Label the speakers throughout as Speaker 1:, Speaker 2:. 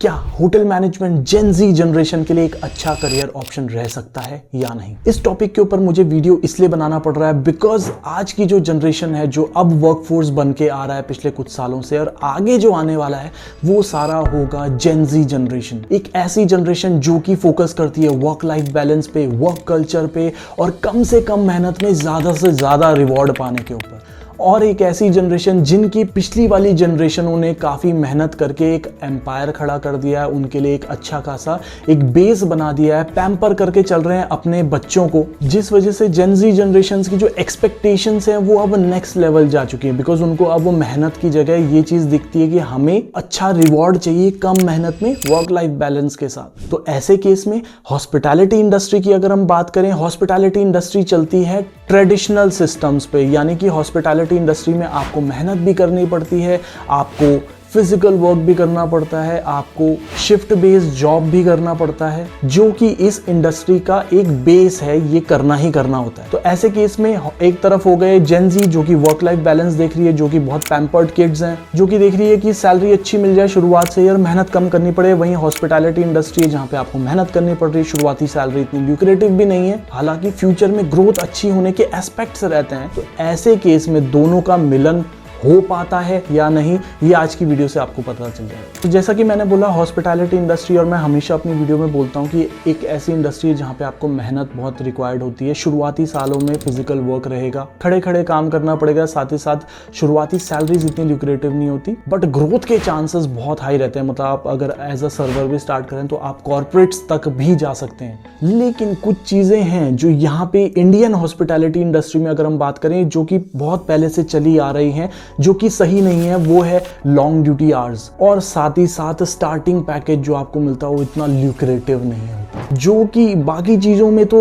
Speaker 1: क्या hotel management जेन जी generation के लिए एक अच्छा करियर ऑप्शन रह सकता है या नहीं? इस टॉपिक के ऊपर मुझे वीडियो इसलिए बनाना पड़ रहा है बिकॉज आज की जो जनरेशन है, जो अब वर्कफोर्स बन के आ रहा है पिछले कुछ सालों से और आगे जो आने वाला है, वो सारा होगा जेन जी जनरेशन। एक ऐसी जनरेशन जो कि फोकस करती है वर्क लाइफ बैलेंस पे, वर्क कल्चर पे और कम से कम मेहनत में ज़्यादा से ज़्यादा रिवॉर्ड पाने के ऊपर। और एक ऐसी जनरेशन जिनकी पिछली वाली जनरेशनों ने काफ़ी मेहनत करके एक एम्पायर खड़ा कर दिया है, उनके लिए एक अच्छा खासा एक बेस बना दिया है, पैम्पर करके चल रहे हैं अपने बच्चों को, जिस वजह से जेन जी जनरेशन्स की जो एक्सपेक्टेशंस हैं वो अब नेक्स्ट लेवल जा चुकी है। बिकॉज उनको अब वो मेहनत की जगह ये चीज़ दिखती है कि हमें अच्छा रिवॉर्ड चाहिए कम मेहनत में वर्क लाइफ बैलेंस के साथ। तो ऐसे केस में हॉस्पिटैलिटी इंडस्ट्री की अगर हम बात करें, हॉस्पिटैलिटी इंडस्ट्री चलती है ट्रेडिशनल सिस्टम्स पे, यानी कि हॉस्पिटैलिटी इंडस्ट्री में आपको मेहनत भी करनी पड़ती है, आपको फिजिकल वर्क भी करना पड़ता है, आपको शिफ्ट बेस्ड जॉब भी करना पड़ता है, जो कि इस इंडस्ट्री का एक बेस है, ये करना ही करना होता है। तो ऐसे केस में एक तरफ हो गए जेन जी जो कि वर्क लाइफ बैलेंस देख रही है, जो कि बहुत पैम्पर्ड किड्स हैं, जो कि देख रही है कि सैलरी अच्छी मिल जाए शुरुआत से और मेहनत कम करनी पड़े। वहीं हॉस्पिटैलिटी इंडस्ट्री है जहाँ पे आपको मेहनत करनी पड़ रही है, शुरुआती सैलरी इतनी ल्यूक्रेटिव भी नहीं है, हालांकि फ्यूचर में ग्रोथ अच्छी होने के एस्पेक्ट्स रहते हैं। तो ऐसे केस में दोनों का मिलन हो पाता है या नहीं, ये आज की वीडियो से आपको पता चल जाएगा। तो जैसा कि मैंने बोला, हॉस्पिटैलिटी इंडस्ट्री, और मैं हमेशा अपनी वीडियो में बोलता हूँ कि एक ऐसी इंडस्ट्री है जहाँ पे आपको मेहनत बहुत रिक्वायर्ड होती है। शुरुआती सालों में फिजिकल वर्क रहेगा, खड़े खड़े काम करना पड़ेगा, साथ ही साथ शुरुआती सैलरीज इतनी ल्यूक्रेटिव नहीं होती, बट ग्रोथ के चांसेस बहुत हाई रहते हैं। मतलब आप अगर एज अ सर्वर भी स्टार्ट करें तो आप कॉर्पोरेट्स तक भी जा सकते हैं। लेकिन कुछ चीज़ें हैं जो यहाँ पे इंडियन हॉस्पिटैलिटी इंडस्ट्री में अगर हम बात करें, जो कि बहुत पहले से चली आ रही हैं, जो कि सही नहीं है, वो है लॉन्ग ड्यूटी आवर्स, और साथ ही साथ स्टार्टिंग पैकेज जो आपको मिलता है वो इतना ल्यूक्रेटिव नहीं होता, जो कि बाकी चीज़ों में तो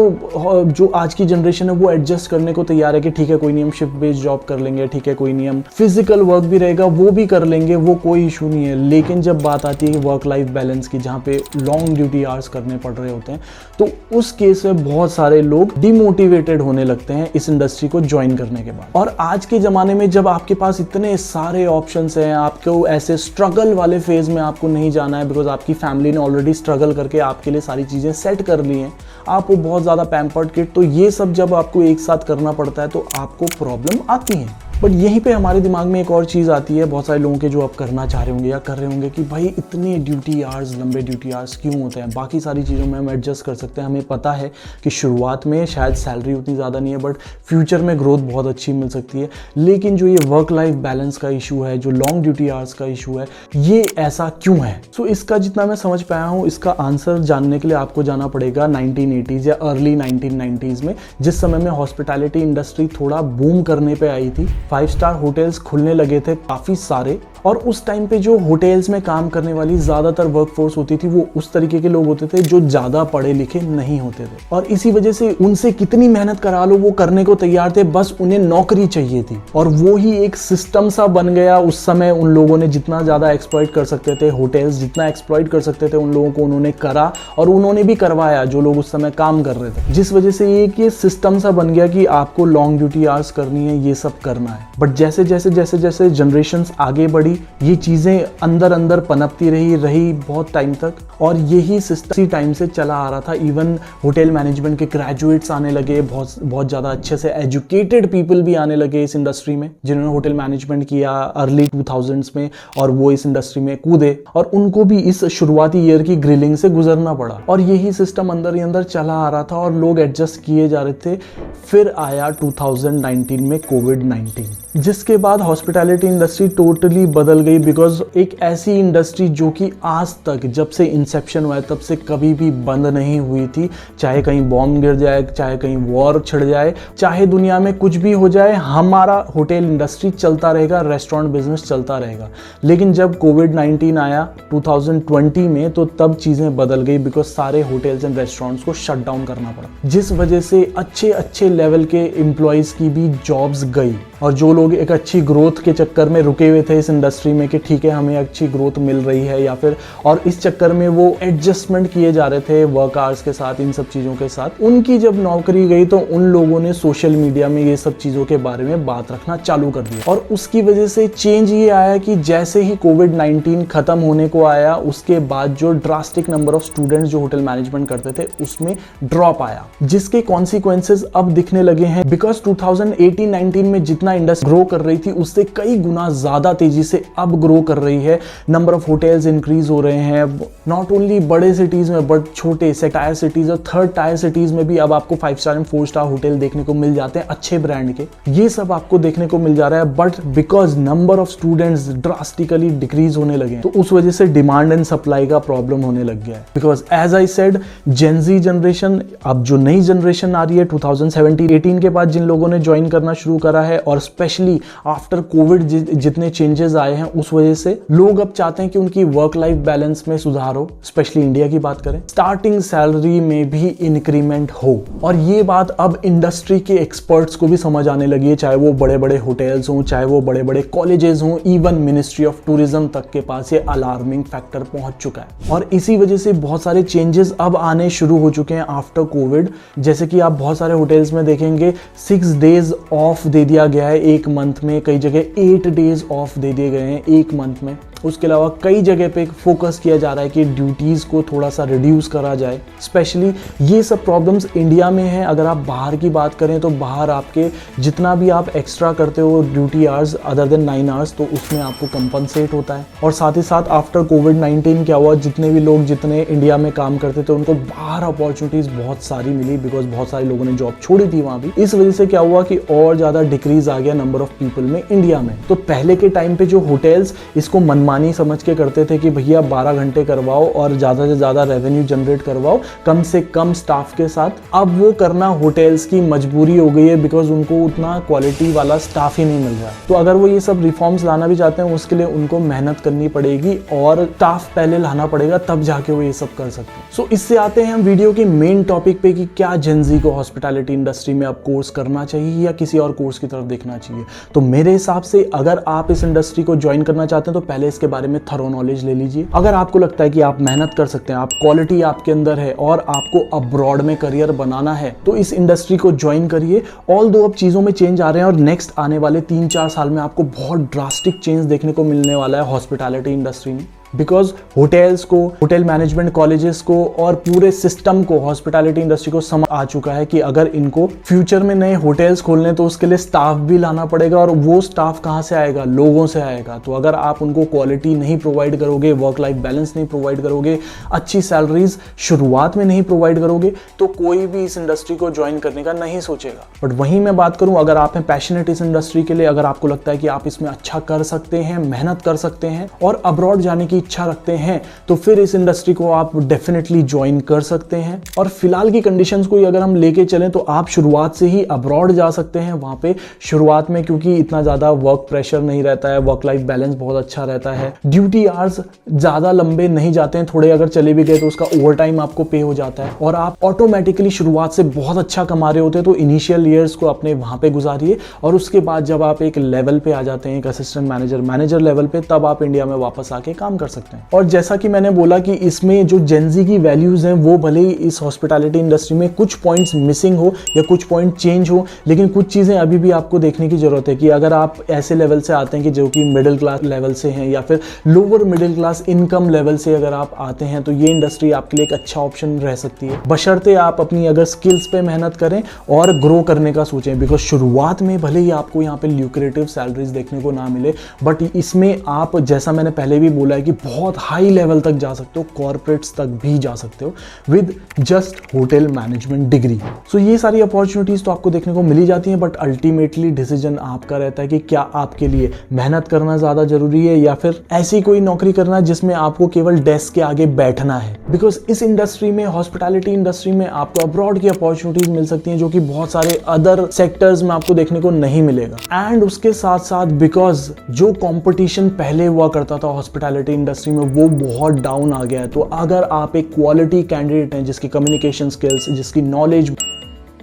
Speaker 1: जो आज की जनरेशन है वो एडजस्ट करने को तैयार है कि ठीक है कोई नहीं हम शिफ्ट बेस्ड जॉब कर लेंगे, ठीक है कोई नहीं हम फिजिकल वर्क भी रहेगा वो भी कर लेंगे, वो कोई इशू नहीं है। लेकिन जब बात आती है कि वर्क लाइफ बैलेंस की, जहाँ पे लॉन्ग ड्यूटी आवर्स करने पड़ रहे होते हैं, तो उस केस में बहुत सारे लोग डिमोटिवेटेड होने लगते हैं इस इंडस्ट्री को ज्वाइन करने के बाद। और आज के ज़माने में जब आपके पास इतने सारे ऑप्शंस हैं, आपको ऐसे स्ट्रगल वाले फेज में आपको नहीं जाना है, बिकॉज आपकी फैमिली ने ऑलरेडी स्ट्रगल करके आपके लिए सारी चीज़ें सेट कर ली हैं, आप वो बहुत ज़्यादा पैम्पर्ड किड, तो ये सब जब आपको एक साथ करना पड़ता है तो आपको प्रॉब्लम आती है। बट यहीं पे हमारे दिमाग में एक और चीज़ आती है, बहुत सारे लोगों के जो आप करना चाह रहे होंगे या कर रहे होंगे, कि भाई इतने ड्यूटी आवर्स, लंबे ड्यूटी आवर्स क्यों होते हैं? बाकी सारी चीज़ों में हम एडजस्ट कर सकते हैं। हमें पता है कि शुरुआत में शायद सैलरी उतनी ज़्यादा नहीं है, बट फ्यूचर में ग्रोथ बहुत अच्छी मिल सकती है। लेकिन जो ये वर्क लाइफ बैलेंस का इशू है, जो लॉन्ग ड्यूटी आवर्स का इशू है, ये ऐसा क्यों है? सो इसका जितना मैं समझ पाया हूँ, इसका आंसर जानने के लिए आपको जाना पड़ेगा 1980s या अर्ली 1990s में, जिस समय में हॉस्पिटैलिटी इंडस्ट्री थोड़ा बूम करने पर आई थी। 5 स्टार होटल्स खुलने लगे थे काफ़ी सारे, और उस टाइम पे जो होटल्स में काम करने वाली ज़्यादातर वर्कफोर्स होती थी वो उस तरीके के लोग होते थे जो ज़्यादा पढ़े लिखे नहीं होते थे, और इसी वजह से उनसे कितनी मेहनत करा लो वो करने को तैयार थे, बस उन्हें नौकरी चाहिए थी। और वो ही एक सिस्टम सा बन गया उस समय। उन लोगों ने जितना ज़्यादा एक्सप्लॉइट कर सकते थे, होटल्स जितना एक्सप्लॉइट कर सकते थे, उन लोगों को उन्होंने करा और उन्होंने भी करवाया जो लोग उस समय काम कर रहे थे, जिस वजह से ये सिस्टम सा बन गया कि आपको लॉन्ग ड्यूटी आवर्स करनी है, ये सब करना है। बट जैसे जैसे जैसे जैसे जनरेशंस आगे बढ़ी, ये चीज़ें अंदर अंदर पनपती रही बहुत टाइम तक, और यही सिस्टम टाइम से चला आ रहा था। इवन होटल मैनेजमेंट के ग्रेजुएट्स आने लगे, बहुत ज़्यादा अच्छे से एजुकेटेड पीपल भी आने लगे इस इंडस्ट्री में, जिन्होंने होटल मैनेजमेंट किया अर्ली 2000s में, और वो इस इंडस्ट्री में कूदे, और उनको भी इस शुरुआती ईयर की ग्रिलिंग से गुजरना पड़ा। और यही सिस्टम अंदर ही अंदर चला आ रहा था और लोग एडजस्ट किए जा रहे थे। फिर आया 2019 में कोविड-19, जिसके बाद हॉस्पिटैलिटी इंडस्ट्री टोटली बदल गई। बिकॉज एक ऐसी इंडस्ट्री जो कि आज तक, जब से इंसेप्शन हुआ है तब से कभी भी बंद नहीं हुई थी, चाहे कहीं बॉम्ब गिर जाए, चाहे कहीं वॉर छिड़ जाए, चाहे दुनिया में कुछ भी हो जाए, हमारा होटल इंडस्ट्री चलता रहेगा, रेस्टोरेंट बिजनेस चलता रहेगा। लेकिन जब कोविड-19 आया 2020 में, तो तब चीज़ें बदल गई, बिकॉज सारे होटल्स एंड रेस्टोरेंट्स को शट डाउन करना पड़ा, जिस वजह से अच्छे लेवल के एम्प्लॉयज़ की भी जॉब्स गई। और जो लोग लोग एक अच्छी ग्रोथ के चक्कर में रुके हुए थे इस इंडस्ट्री में कि ठीक है हमें अच्छी ग्रोथ मिल रही है, या फिर और इस चक्कर में वो एडजस्टमेंट किए जा रहे थे वर्क आवर्स के साथ, इन सब चीज़ों के साथ। उनकी जब नौकरी गई तो उन लोगों ने सोशल मीडिया में ये सब चीज़ों के बारे में बात रखना चालू कर दिया, और उसकी वजह से चेंज ये आया कि जैसे ही कोविड-19 खत्म होने को आया उसके बाद जो ड्रास्टिक नंबर ऑफ स्टूडेंट्स जो होटल मैनेजमेंट करते थे उसमें ड्रॉप आया, जिसके कॉन्सिक्वेंसेस अब दिखने लगे हैं। बिकॉज 2018-19 में जितना इंडस्ट्री ग्रो कर रही थी उससे कई गुना ज्यादा तेजी से अब ग्रो कर रही है। नंबर ऑफ होटल्स इंक्रीज हो रहे हैं, नॉट ओनली बड़े सिटीज में बट छोटे टायर सिटीज और थर्ड टायर सिटीज में भी अब आपको 5 स्टार एंड 4 स्टार होटल देखने को मिल जाते हैं अच्छे ब्रांड के। ये सब आपको देखने को मिल जा रहा है, but because number of students drastically decrease होने लगे तो उस वजह से डिमांड एंड सप्लाई का प्रॉब्लम होने लग गया है। Because as I said, Gen Z generation, अब जो नई जनरेशन आ रही है 2017-18 के बाद जिन लोगों ने ज्वाइन करना शुरू करा है, और स्पेशली आफ्टर कोविड जितने चेंजेस आए हैं उस वजह से लोग अब चाहते हैं कि उनकी वर्क लाइफ बैलेंस में सुधार हो। स्पेशली इंडिया की बात करें, स्टार्टिंग सैलरी में भी इंक्रीमेंट हो, और ये बात अब इंडस्ट्री के एक्सपर्ट्स को भी समझ आने लगी है, चाहे वो बड़े बड़े होटल्स हों, चाहे वो बड़े बड़े कॉलेजेस हों, इवन मिनिस्ट्री ऑफ टूरिज्म तक के पास ये अलार्मिंग फैक्टर पहुंच चुका है। और इसी वजह से बहुत सारे चेंजेस अब आने शुरू हो चुके हैं आफ्टर कोविड। जैसे कि आप बहुत सारे होटल्स में देखेंगे 6 डेज ऑफ दे दिया गया है एक मंथ में, कई जगह 8 डेज ऑफ दे दिए गए हैं एक मंथ में। उसके अलावा कई जगह पे फोकस किया जा रहा है कि ड्यूटीज़ को थोड़ा सा रिड्यूस करा जाए। स्पेशली ये सब प्रॉब्लम्स इंडिया में हैं। अगर आप बाहर की बात करें तो बाहर आपके जितना भी आप एक्स्ट्रा करते हो duty hours other than 9 hours, तो उसमें आपको कंपनसेट होता है। और साथ ही साथ आफ्टर कोविड-19 क्या हुआ, जितने भी लोग जितने इंडिया में काम करते थे उनको बाहर अपॉर्चुनिटीज़ बहुत सारी मिली, बिकॉज बहुत सारे लोगों ने जॉब छोड़ी थी वहाँ भी। इस वजह से क्या हुआ कि और ज़्यादा डिक्रीज आ गया नंबर ऑफ पीपल में इंडिया में। तो पहले के टाइम पे जो होटल्स इसको मनमानी समझ के करते थे कि भैया 12 घंटे करवाओ और ज़्यादा से ज़्यादा रेवेन्यू जनरेट करवाओ कम से कम स्टाफ के साथ, अब वो करना होटल्स की मजबूरी हो गई है, बिकॉज उनको उतना क्वालिटी वाला स्टाफ ही नहीं मिल रहा है। तो अगर वो ये सब रिफॉर्म्स लाना भी चाहते हैं उसके लिए उनको मेहनत करनी पड़ेगी और स्टाफ पहले लाना पड़ेगा, तब जाके वो ये सब कर सकते हैं। सो इससे आते हैं हम वीडियो के मेन टॉपिक पे कि क्या जेन ज़ी को हॉस्पिटैलिटी इंडस्ट्री में अब कोर्स करना चाहिए या किसी और कोर्स की तरफ देखना चाहिए। तो मेरे हिसाब से अगर आप इस इंडस्ट्री को ज्वाइन करना चाहते हैं तो पहले इसके बारे में थरो नॉलेज ले लीजिए। अगर आपको लगता है कि आप मेहनत कर सकते हैं, आप क्वालिटी आपके अंदर है और आपको अब्रॉड में करियर बनाना है, तो इस इंडस्ट्री को ज्वाइन करिए। ऑल दो अब चीज़ों में चेंज आ रहे हैं और नेक्स्ट आने वाले 3-4 साल में आपको बहुत ड्रास्टिक चेंज देखने को मिलने वाला है हॉस्पिटैलिटी इंडस्ट्री में। बिकॉज होटल्स को, होटल मैनेजमेंट कॉलेजेस को और पूरे सिस्टम को, हॉस्पिटैलिटी इंडस्ट्री को समझ आ चुका है कि अगर इनको फ्यूचर में नए होटल्स खोलने तो उसके लिए स्टाफ भी लाना पड़ेगा, और वो स्टाफ कहाँ से आएगा, लोगों से आएगा। तो अगर आप उनको क्वालिटी नहीं प्रोवाइड करोगे, वर्क लाइफ बैलेंस नहीं प्रोवाइड करोगे, अच्छी सैलरीज शुरुआत में नहीं प्रोवाइड करोगे, तो कोई भी इस इंडस्ट्री को ज्वाइन करने का नहीं सोचेगा। बट वहीं मैं बात करूं, अगर आप हैं पैशनेट इस इंडस्ट्री के लिए, अगर आपको लगता है कि आप इसमें अच्छा कर सकते हैं, मेहनत कर सकते हैं और अब्रॉड जाने की इच्छा रखते हैं, तो फिर इस इंडस्ट्री को आप डेफिनेटली ज्वाइन कर सकते हैं। और फिलहाल की कंडीशंस को अगर हम लेके चलें तो आप शुरुआत से ही अब्रॉड जा सकते हैं वहां पे शुरुआत में, क्योंकि इतना ज्यादा वर्क प्रेशर नहीं रहता है, वर्क लाइफ बैलेंस बहुत अच्छा रहता है, ड्यूटी आवर्स ज्यादा लंबे नहीं जाते हैं, थोड़े अगर चले भी गए तो उसका ओवर टाइम आपको पे हो जाता है, और आप ऑटोमेटिकली शुरुआत से बहुत अच्छा कमा रहे होते हैं। तो इनिशियल ईयर्स को अपने वहां पे गुजारिए, और उसके बाद जब आप एक लेवल पे आ जाते हैं, एक असिस्टेंट मैनेजर लेवल पे, तब आप इंडिया में वापस आके काम कर सकते हैं। और जैसा कि मैंने बोला कि इसमें जो जेन ज़ी की वैल्यूज हैं वो भले ही इस हॉस्पिटैलिटी इंडस्ट्री में कुछ पॉइंट्स मिसिंग हो या कुछ पॉइंट चेंज हो, लेकिन कुछ चीज़ें अभी भी आपको देखने की जरूरत है कि अगर आप ऐसे लेवल से आते हैं कि जो कि मिडिल क्लास लेवल से हैं या फिर lower middle class income level से अगर आप आते हैं, तो ये इंडस्ट्री आपके लिए एक अच्छा ऑप्शन रह सकती है, बशर्ते आप अपनी अगर स्किल्स पे मेहनत करें और ग्रो करने का सोचें। बिकॉज शुरुआत में भले ही आपको यहाँ पे ल्यूक्रेटिव सैलरीज देखने को ना मिले, बट इसमें आप, जैसा मैंने पहले भी बोला है, कि बहुत हाई लेवल तक जा सकते हो, कॉर्पोरेट्स तक भी जा सकते हो with just hotel management degree. So ये सारी अपॉर्चुनिटीज तो आपको देखने को मिली जाती हैं, बट अल्टीमेटली डिसीजन आपका रहता है कि क्या आपके लिए मेहनत करना ज्यादा जरूरी है या फिर ऐसी कोई नौकरी करना जिसमें आपको केवल डेस्क के आगे बैठना है। बिकॉज इस इंडस्ट्री में, हॉस्पिटैलिटी इंडस्ट्री में, आपको अब्रॉड की अपॉर्चुनिटीज मिल सकती हैं जो कि बहुत सारे अदर सेक्टर्स में आपको देखने को नहीं मिलेगा। एंड उसके साथ साथ बिकॉज जो कंपटीशन पहले हुआ करता था हॉस्पिटैलिटी इंडस्ट्री में वो बहुत डाउन आ गया है, तो अगर आप एक क्वालिटी कैंडिडेट हैं जिसकी कम्युनिकेशन स्किल्स, जिसकी नॉलेज,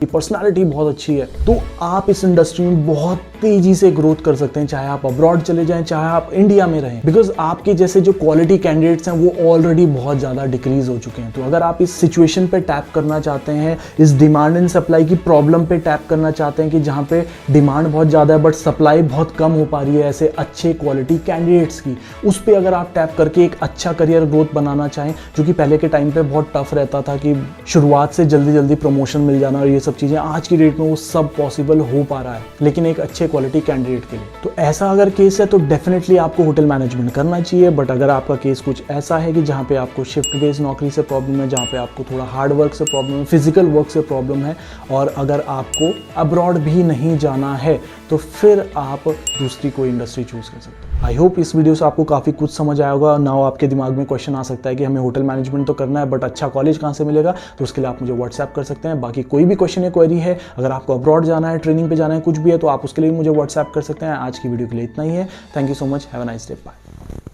Speaker 1: पर्सनालिटी बहुत अच्छी है, तो आप इस इंडस्ट्री में बहुत तेजी से ग्रोथ कर सकते हैं, चाहे आप अब्रॉड चले जाएं, चाहे आप इंडिया में रहें, बिकॉज आपके जैसे जो क्वालिटी कैंडिडेट्स हैं वो ऑलरेडी बहुत ज़्यादा डिक्रीज हो चुके हैं। तो अगर आप इस सिचुएशन पे टैप करना चाहते हैं, इस डिमांड एंड सप्लाई की प्रॉब्लम पे टैप करना चाहते हैं कि जहाँ पे डिमांड बहुत ज़्यादा है बट सप्लाई बहुत कम हो पा रही है ऐसे अच्छे क्वालिटी कैंडिडेट्स की, उस पर अगर आप टैप करके एक अच्छा करियर ग्रोथ बनाना चाहें, जो कि पहले के टाइम पे बहुत टफ रहता था कि शुरुआत से जल्दी जल्दी प्रमोशन मिल जाना और ये सब चीज़ें, आज की डेट में वो सब पॉसिबल हो पा रहा है, लेकिन एक अच्छे क्वालिटी कैंडिडेट के लिए। तो ऐसा अगर केस है तो डेफिनेटली आपको होटल मैनेजमेंट करना चाहिए। बट अगर आपका केस कुछ ऐसा है कि जहाँ पे आपको शिफ्ट बेस्ड नौकरी से प्रॉब्लम है, जहाँ पे आपको थोड़ा हार्ड वर्क से प्रॉब्लम है, फिजिकल वर्क से प्रॉब्लम है, और अगर आपको अब्रॉड भी नहीं जाना है, तो फिर आप दूसरी कोई इंडस्ट्री चूज कर सकते हैं। आई होप इस वीडियो से आपको काफ़ी कुछ समझ आया होगा। नाउ आपके दिमाग में क्वेश्चन आ सकता है कि हमें होटल मैनेजमेंट तो करना है बट अच्छा कॉलेज कहाँ से मिलेगा, तो उसके लिए आप मुझे व्हाट्सएप कर सकते हैं। बाकी कोई भी क्वेश्चन या क्वेरी है, अगर आपको अब्रॉड जाना है, ट्रेनिंग पे जाना है, कुछ भी है, तो आप उसके लिए मुझे व्हाट्सएप कर सकते हैं। आज की वीडियो के लिए इतना ही है। Thank you so much, have a nice day, bye.